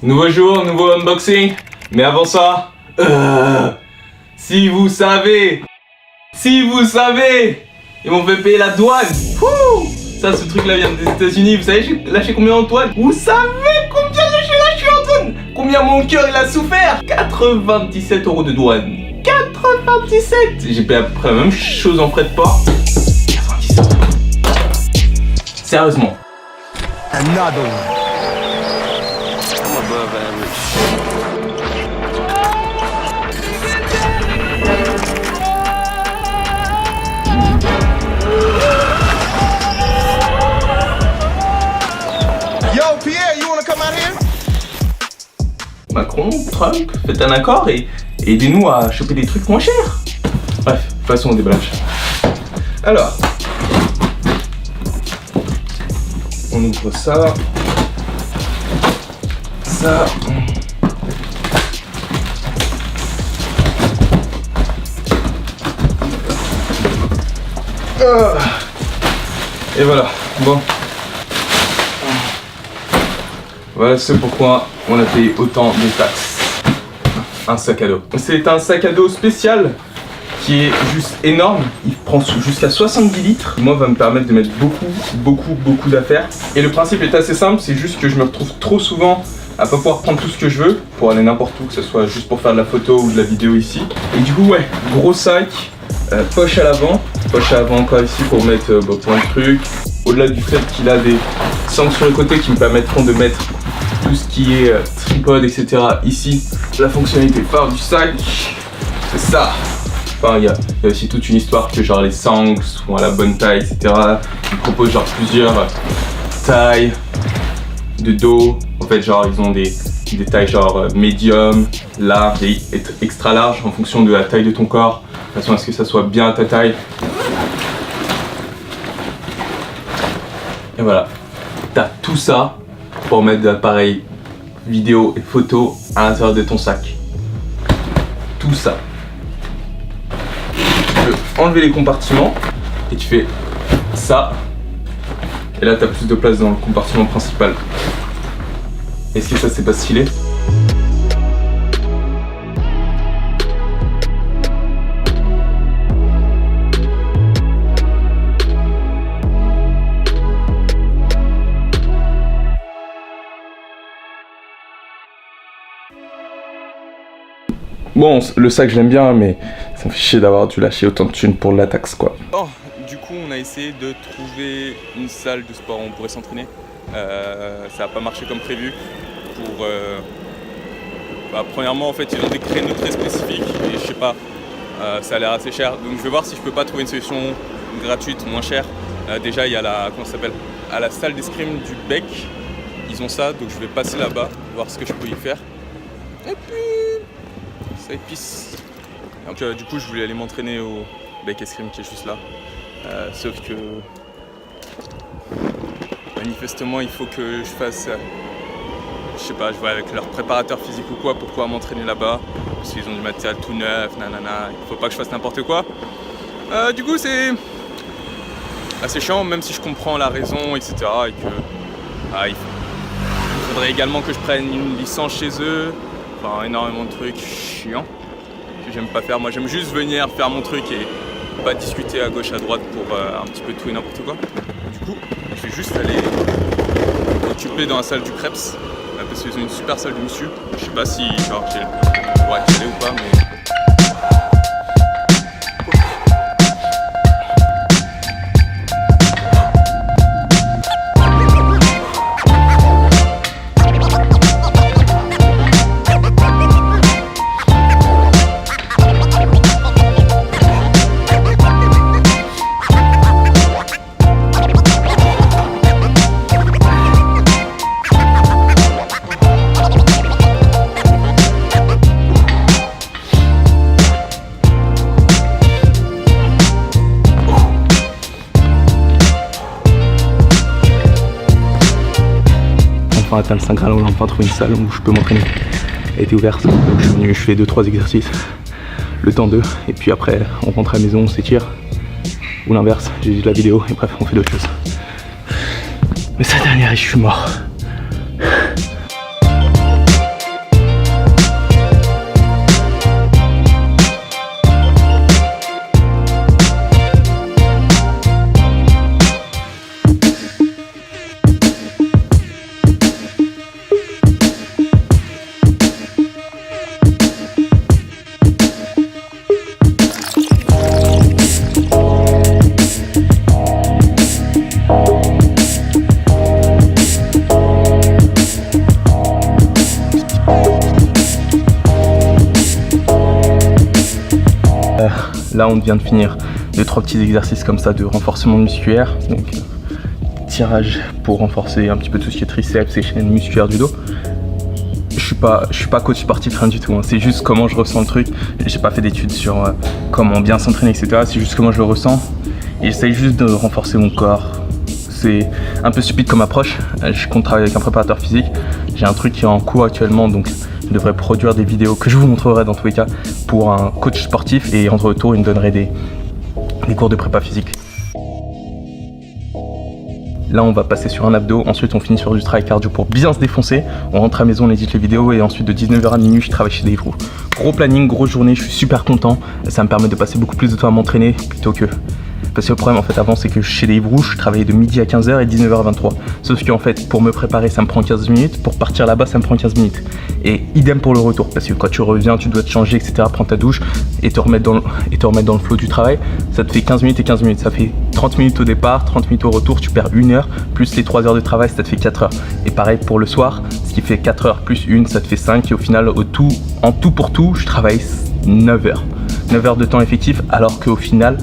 Nouveau jour, nouveau unboxing. Mais avant ça, si vous savez, ils m'ont fait payer la douane. Ça, ce truc là vient des États-Unis. Vous savez, j'ai lâché combien en douane? Vous savez combien j'ai lâché en douane? Combien mon cœur il a souffert? 97 € de douane. 97. J'ai payé à peu près la même chose en frais de port. 97 €. Sérieusement. Another one. I'm above average. Yo, Pierre, you wanna come out here? Macron, Trump, faites un accord et aidez-nous à choper des trucs moins chers. Bref, passons au déballage. Alors, on ouvre ça. Ça. Et voilà, bon. Voilà ce pourquoi on a payé autant de taxes. Un sac à dos. C'est un sac à dos spécial qui est juste énorme. Il prend jusqu'à 70 litres. Moi, va me permettre de mettre beaucoup d'affaires. Et le principe est assez simple, c'est juste que je me retrouve trop souvent à pas pouvoir prendre tout ce que je veux pour aller n'importe où, que ce soit juste pour faire de la photo ou de la vidéo ici. Et du coup, ouais, gros sac, poche à l'avant encore ici pour mettre plein de trucs. Au-delà du fait qu'il a des sangles sur les côtés qui me permettront de mettre tout ce qui est tripod, etc. ici. La fonctionnalité phare du sac, c'est ça. Enfin, il y a aussi toute une histoire que genre les sangles sont à la bonne taille, etc. Ils proposent genre plusieurs tailles de dos. En fait, genre ils ont des tailles genre médium, large et extra large en fonction de la taille de ton corps, de façon à ce que ça soit bien à ta taille. Et voilà, t'as tout ça pour mettre de l'appareil vidéo et photo à l'intérieur de ton sac. Tout ça. Tu peux enlever les compartiments et tu fais ça. Et là, t'as plus de place dans le compartiment principal. Est-ce que ça, c'est pas stylé? Bon, le sac je l'aime bien, mais ça me fait chier d'avoir dû lâcher autant de thunes pour la taxe, quoi. Bon, du coup on a essayé de trouver une salle de sport où on pourrait s'entraîner. Ça n'a pas marché comme prévu. Premièrement, en fait, ils ont des créneaux très spécifiques et je sais pas, ça a l'air assez cher. Donc je vais voir si je peux pas trouver une solution gratuite, moins chère. Déjà, il y a à la salle d'escrime du Bec, ils ont ça, donc je vais passer là-bas, voir ce que je peux y faire. Et puis ça épice. Donc du coup je voulais aller m'entraîner au Bec Escrime qui est juste là. Sauf que manifestement il faut que je fasse, je sais pas, je vois avec leur préparateur physique ou quoi pour pouvoir m'entraîner là-bas. Parce qu'ils ont du matériel tout neuf, nanana, il faut pas que je fasse n'importe quoi. Du coup c'est assez chiant, même si je comprends la raison, etc. Et que il faudrait également que je prenne une licence chez eux. Enfin, énormément de trucs chiants que j'aime pas faire. Moi j'aime juste venir faire mon truc et pas discuter à gauche à droite pour un petit peu tout et n'importe quoi. Du coup je vais juste aller m'occuper dans la salle du Krebs parce qu'ils ont une super salle de muscu. Je sais pas si genre j'ai ouais, y aller ou pas, mais atteint le 5 Graal, on a enfin trouvé une salle où je peux m'entraîner. Elle était ouverte, donc je suis venu, je fais 2-3 exercices, le temps d'eux, et puis après on rentre à la maison, on s'étire, ou l'inverse, j'édite la vidéo, et bref on fait d'autres choses. Mais cette dernière, je suis mort. Là, on vient de finir 2-3 petits exercices comme ça de renforcement musculaire. Donc, tirage pour renforcer un petit peu tout ce qui est triceps et chaîne musculaire du dos. Je suis pas coach sportif, rien du tout, hein. C'est juste comment je ressens le truc. J'ai pas fait d'études sur comment bien s'entraîner, etc. C'est juste comment je le ressens. Et j'essaye juste de renforcer mon corps. C'est un peu stupide comme approche. Je compte travailler avec un préparateur physique. J'ai un truc qui est en cours actuellement, donc je devrais produire des vidéos que je vous montrerai dans tous les cas pour un coach sportif, et en retour, il me donnerait des cours de prépa physique. Là, on va passer sur un abdo, ensuite on finit sur du travail cardio pour bien se défoncer. On rentre à la maison, on édite les vidéos, et ensuite de 19h à minuit, je travaille chez Dave Roux. Gros planning, grosse journée, je suis super content. Ça me permet de passer beaucoup plus de temps à m'entraîner plutôt que... Parce que le problème en fait avant, c'est que chez Dave Roux, je travaillais de midi à 15h et 19h à 23. Sauf qu'en fait, pour me préparer, ça me prend 15 minutes. Pour partir là-bas, ça me prend 15 minutes. Et idem pour le retour, parce que quand tu reviens, tu dois te changer, etc., prendre ta douche et te remettre dans le flow du travail. Ça te fait 15 minutes et 15 minutes. Ça fait 30 minutes au départ, 30 minutes au retour, tu perds 1 heure, plus les 3 heures de travail, ça te fait 4 heures. Et pareil pour le soir, ce qui fait 4 heures plus 1, ça te fait 5. Et au final, en tout pour tout, je travaille 9 heures. 9 heures de temps effectif, alors qu'au final,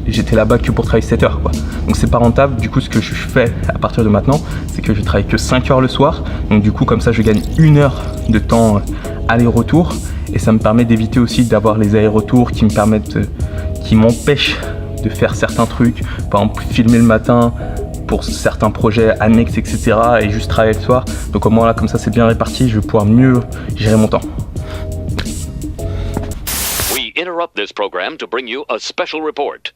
j'étais là-bas que pour travailler 7 heures, quoi. Donc c'est pas rentable. Du coup, ce que je fais à partir de maintenant, c'est que je travaille que 5 heures le soir. Donc du coup, comme ça, je gagne 1 heure de temps aller-retour, et ça me permet d'éviter aussi d'avoir les allers-retours qui m'empêchent de faire certains trucs. Par exemple, filmer le matin pour certains projets annexes, etc., et juste travailler le soir. Donc au moins là, comme ça, c'est bien réparti. Je vais pouvoir mieux gérer mon temps. Interrupt this program to bring you a special report.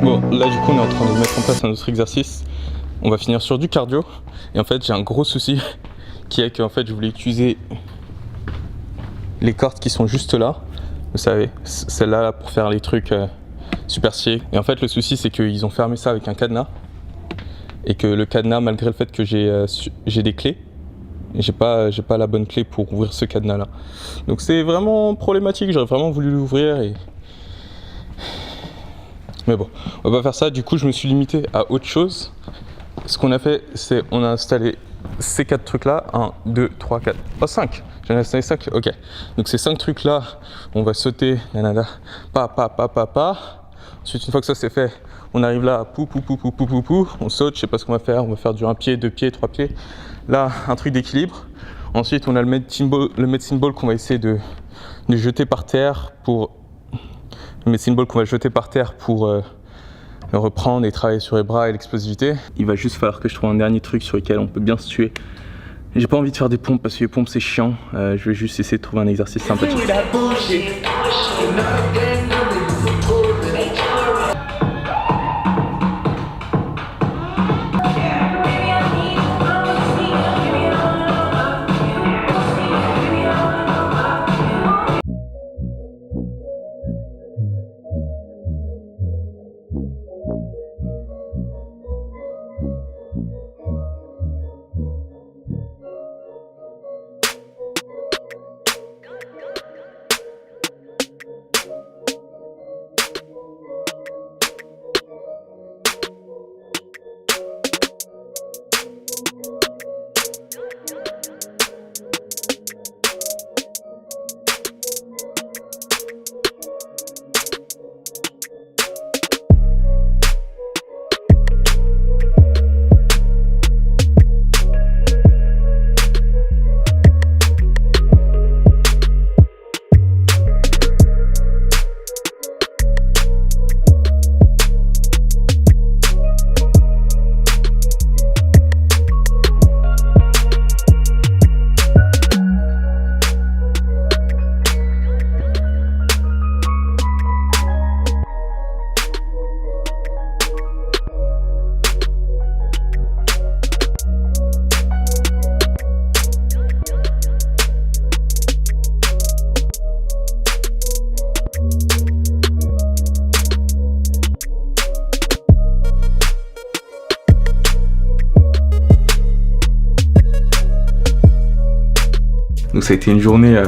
Bon, là du coup on est en train de mettre en place un autre exercice. On va finir sur du cardio. Et en fait j'ai un gros souci qui est que en fait je voulais utiliser les cordes qui sont juste là. Vous savez, celle-là là, pour faire les trucs super stylés. Et en fait le souci c'est qu'ils ont fermé ça avec un cadenas. Et que le cadenas, malgré le fait que j'ai des clés, j'ai pas la bonne clé pour ouvrir ce cadenas là. Donc c'est vraiment problématique, j'aurais vraiment voulu l'ouvrir et... Mais bon, on va pas faire ça. Du coup je me suis limité à autre chose. Ce qu'on a fait, c'est on a installé ces 4 trucs là, 1, 2, 3, 4, oh 5, j'en ai installé 5, ok. Donc ces 5 trucs là, on va sauter, nanana, Ensuite une fois que ça c'est fait, on arrive là, on saute, je sais pas ce qu'on va faire du 1 pied, 2 pieds, 3 pieds. Là, un truc d'équilibre. Ensuite on a le medicine ball qu'on va essayer de jeter par terre pour... Le medicine ball qu'on va jeter par terre pour... le reprendre et travailler sur les bras et l'explosivité. Il va juste falloir que je trouve un dernier truc sur lequel on peut bien se tuer. J'ai pas envie de faire des pompes parce que les pompes c'est chiant. Je vais juste essayer de trouver un exercice sympathique. ça a été une journée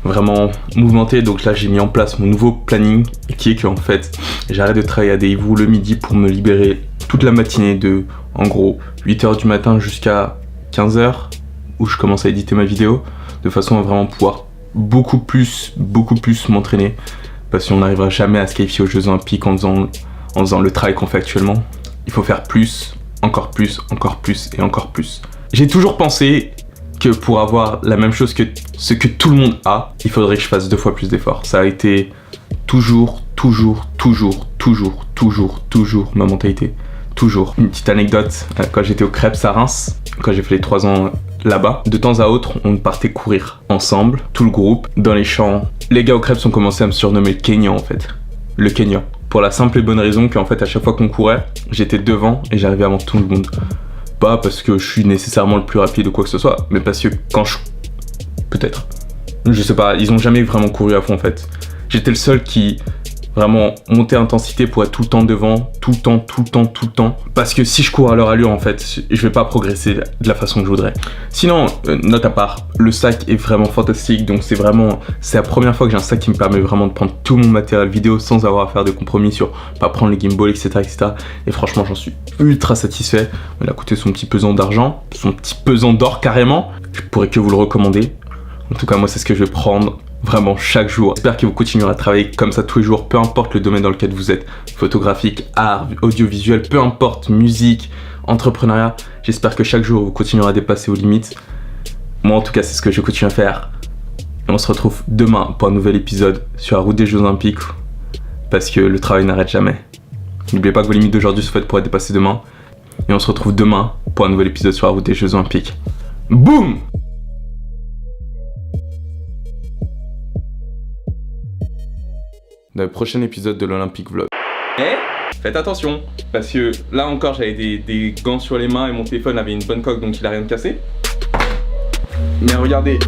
vraiment mouvementée. Donc là j'ai mis en place mon nouveau planning qui est qu'en fait j'arrête de travailler à Daewoo le midi pour me libérer toute la matinée de en gros 8h du matin jusqu'à 15h où je commence à éditer ma vidéo de façon à vraiment pouvoir beaucoup plus m'entraîner parce qu'on n'arrivera jamais à se qualifier aux Jeux Olympiques en faisant le travail qu'on fait actuellement. Il faut faire plus, encore plus et encore plus. J'ai toujours pensé que pour avoir la même chose que ce que tout le monde a, il faudrait que je fasse 2 fois plus d'efforts. Ça a été toujours ma mentalité. Toujours. Une petite anecdote, quand j'étais au Krebs à Reims, quand j'ai fait les 3 ans là-bas, de temps à autre, on partait courir ensemble, tout le groupe, dans les champs. Les gars au Krebs ont commencé à me surnommer le Kényan en fait. Le Kényan. Pour la simple et bonne raison qu'en fait, à chaque fois qu'on courait, j'étais devant et j'arrivais avant tout le monde. Pas parce que je suis nécessairement le plus rapide ou quoi que ce soit, mais parce que quand je... Peut-être. Je sais pas, ils ont jamais vraiment couru à fond en fait. J'étais le seul qui vraiment montait intensité pour être tout le temps devant, tout le temps. Parce que si je cours à leur allure en fait, je vais pas progresser de la façon que je voudrais. Sinon, note à part, le sac est vraiment fantastique, donc c'est la première fois que j'ai un sac qui me permet vraiment de prendre tout mon matériel vidéo sans avoir à faire de compromis sur pas prendre les gimbals, etc. Et franchement, j'en suis ultra satisfait. Il a coûté son petit pesant d'argent, son petit pesant d'or carrément. Je pourrais que vous le recommander. En tout cas, moi, c'est ce que je vais prendre vraiment chaque jour. J'espère que vous continuerez à travailler comme ça tous les jours, peu importe le domaine dans lequel vous êtes, photographique, art, audiovisuel, peu importe, musique, entrepreneuriat. J'espère que chaque jour vous continuerez à dépasser vos limites. Moi en tout cas c'est ce que je continue à faire. Et on se retrouve demain pour un nouvel épisode sur la route des Jeux Olympiques parce que le travail n'arrête jamais. N'oubliez pas que vos limites d'aujourd'hui sont faites pour être dépassées demain. Et on se retrouve demain pour un nouvel épisode sur la route des Jeux Olympiques. Boum! Dans le prochain épisode de l'Olympic Vlog. Mais faites attention, parce que là encore j'avais des gants sur les mains et mon téléphone avait une bonne coque donc il a rien cassé. Mais regardez,